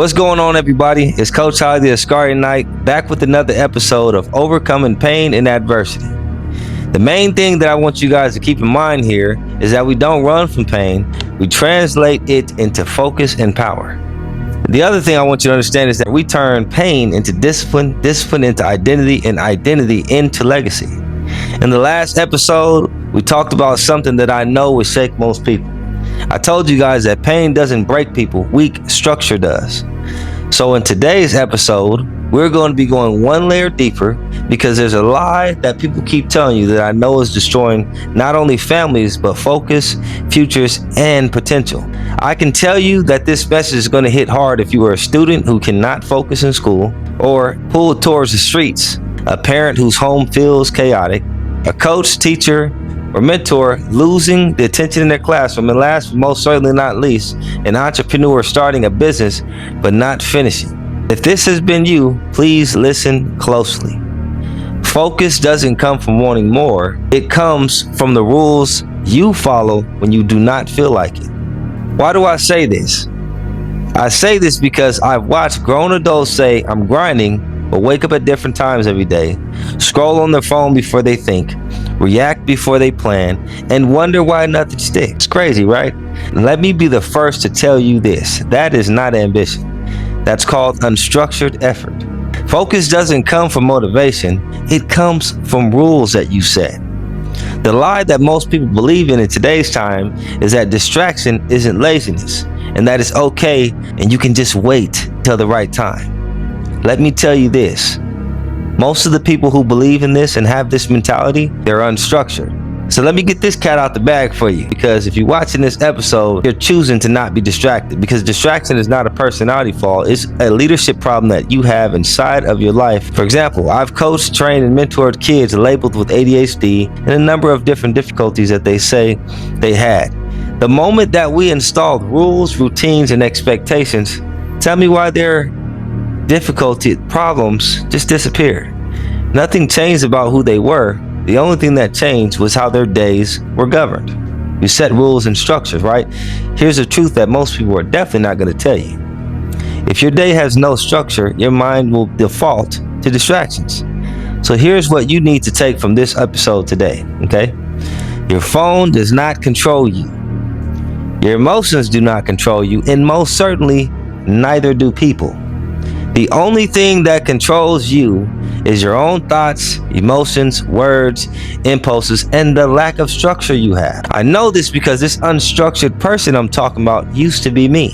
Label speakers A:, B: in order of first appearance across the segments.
A: What's going on, everybody? It's Coach Holley, the Askarian Knight, back with another episode of Overcoming Pain and Adversity. The main thing that I want you guys to keep in mind here is that we don't run from pain, we translate it into focus and power. The other thing I want you to understand is that we turn pain into discipline, discipline into identity, and identity into legacy. In the last episode, we talked about something that I know will shake most people. I told you guys that pain doesn't break people, weak structure does. So in today's episode, we're going to be going one layer deeper because there's a lie that people keep telling you that I know is destroying not only families, but focus, futures, and potential. I can tell you that this message is going to hit hard if you are a student who cannot focus in school or pulled towards the streets, a parent whose home feels chaotic, a coach, teacher, or mentor losing the attention in their classroom, and last but most certainly not least, an entrepreneur starting a business but not finishing. If this has been you, please listen closely. Focus doesn't come from wanting more. It comes from the rules you follow when you do not feel like it. Why do I say this? I say this because I've watched grown adults say, I'm grinding, but wake up at different times every day, scroll on their phone before they think, react before they plan, and wonder why nothing sticks. It's crazy, right? Let me be the first to tell you this. That is not ambition. That's called unstructured effort. Focus doesn't come from motivation. It comes from rules that you set. The lie that most people believe in today's time is that distraction isn't laziness, and that it's okay and you can just wait till the right time. Let me tell you this. Most of the people who believe in this and have this mentality, they're unstructured. So let me get this cat out the bag for you, because if you're watching this episode, you're choosing to not be distracted, because distraction is not a personality flaw. It's a leadership problem that you have inside of your life. For example, I've coached, trained, and mentored kids labeled with ADHD and a number of different difficulties that they say they had. The moment that we installed rules, routines, and expectations, tell me why their difficulty problems just disappeared. Nothing changed about who they were. The only thing that changed was how their days were governed. You set rules and structures, right? Here's the truth that most people are definitely not going to tell you. If your day has no structure, your mind will default to distractions. So here's what you need to take from this episode today, okay? Your phone does not control you. Your emotions do not control you, and most certainly, neither do people. The only thing that controls you is your own thoughts, emotions, words, impulses, and the lack of structure you have. I know this because this unstructured person I'm talking about used to be me.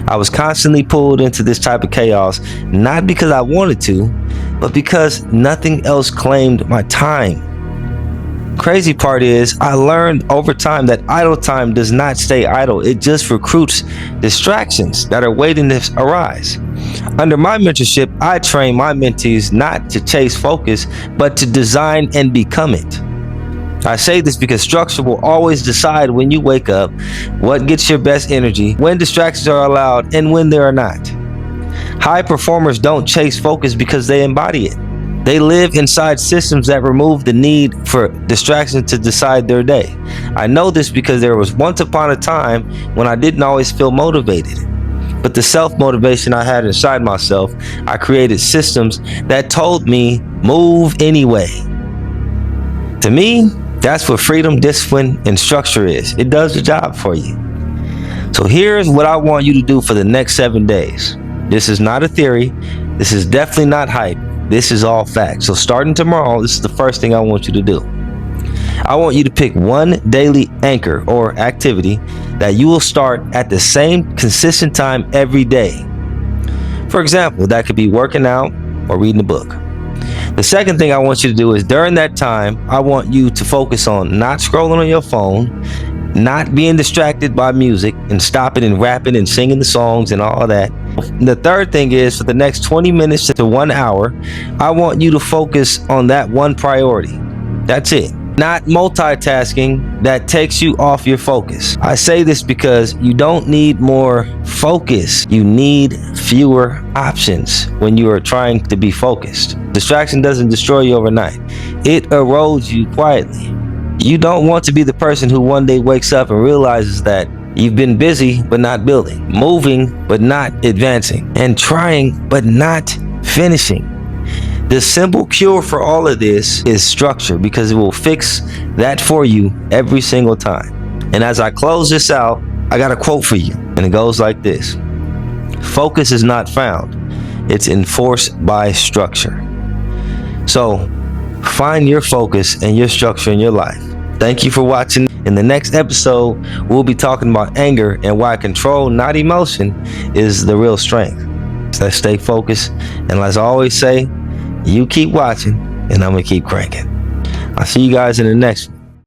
A: I was constantly pulled into this type of chaos, not because I wanted to, but because nothing else claimed my time. Crazy part is, I learned over time that idle time does not stay idle. It just recruits distractions that are waiting to arise. Under my mentorship, I train my mentees not to chase focus, but to design and become it. I say this because structure will always decide when you wake up, what gets your best energy, when distractions are allowed, and when they are not. High performers don't chase focus because they embody it. They live inside systems that remove the need for distraction to decide their day. I know this because there was once upon a time when I didn't always feel motivated. But the self-motivation I had inside myself, I created systems that told me, move anyway. To me, that's what freedom, discipline, and structure is. It does the job for you. So here's what I want you to do for the next 7 days. This is not a theory. This is definitely not hype. This is all facts. So starting tomorrow, this is the first thing I want you to do. I want you to pick one daily anchor or activity that you will start at the same consistent time every day. For example, that could be working out or reading a book. The second thing I want you to do is during that time, I want you to focus on not scrolling on your phone, not being distracted by music and stopping and rapping and singing the songs and all that. The third thing is, for the next 20 minutes to 1 hour, I want you to focus on that one priority. That's it. Not multitasking that takes you off your focus. I say this because you don't need more focus. You need fewer options when you are trying to be focused. Distraction doesn't destroy you overnight. It erodes you quietly. You don't want to be the person who one day wakes up and realizes that You've been busy but not building, moving but not advancing, and trying but not finishing. The simple cure for all of this is structure, because it will fix that for you every single time. And as I close this out, I got a quote for you, and it goes like this: focus is not found, it's enforced by structure. So find your focus and your structure in your life. Thank you for watching. In the next episode, we'll be talking about anger and why control, not emotion, is the real strength. So let's stay focused. And as I always say, you keep watching and I'm gonna keep cranking. I'll see you guys in the next one.